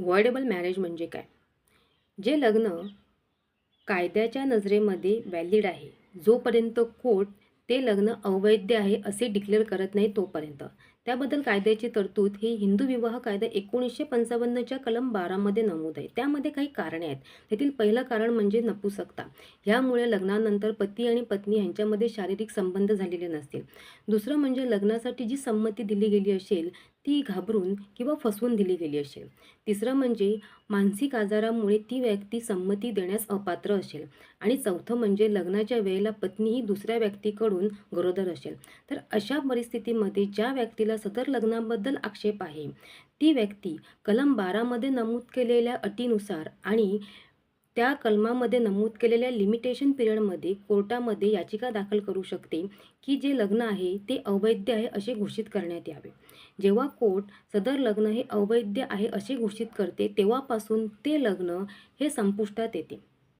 व्हॉइडेबल marriage म्हणजे काय? जे लग्न कायद्याच्या नजरेमध्ये व्हॅलिड आहे, जोपर्यंत कोर्ट ते लग्न अवैध आहे असे डिक्लेअर करत नाही तोपर्यंत. त्याबद्दल कायद्याची तरतूद ही हिंदू विवाह कायदा 1955च्या कलम 12 मध्ये नमूद आहे. त्यामध्ये काही कारणे आहेत. त्यातील पहिलं कारण म्हणजे नपुंसकता. ह्यामुळे लग्नानंतर पती आणि पत्नी यांच्यामध्ये शारीरिक संबंध झालेले नसतील. दुसरं म्हणजे लग्नासाठी जी संमती दिली गेली असेल ती घाबरून किंवा फसवून दिली गेली असेल. तिसरं म्हणजे मानसिक आजारामुळे ती व्यक्ती संमती देण्यास अपात्र असेल. आणि चौथं म्हणजे लग्नाच्या वेळेला पत्नी ही दुसऱ्या व्यक्तीकडून गरोदर असेल. तर अशा परिस्थितीमध्ये ज्या व्यक्तीला सदर लग्नाबद्दल आक्षेप आहे ती व्यक्ती कलम 12 मध्ये नमूद केलेल्या अटीनुसार आणि त्या कलमामध्ये नमूद केलेल्या लिमिटेशन पिरियडमध्ये कोर्टामध्ये याचिका दाखल करू शकते की जे लग्न आहे ते अवैध आहे असे घोषित करण्यात यावे. जेव्हा कोर्ट सदर लग्न हे अवैध आहे असे घोषित करते तेव्हापासून ते लग्न हे संपुष्टात येते.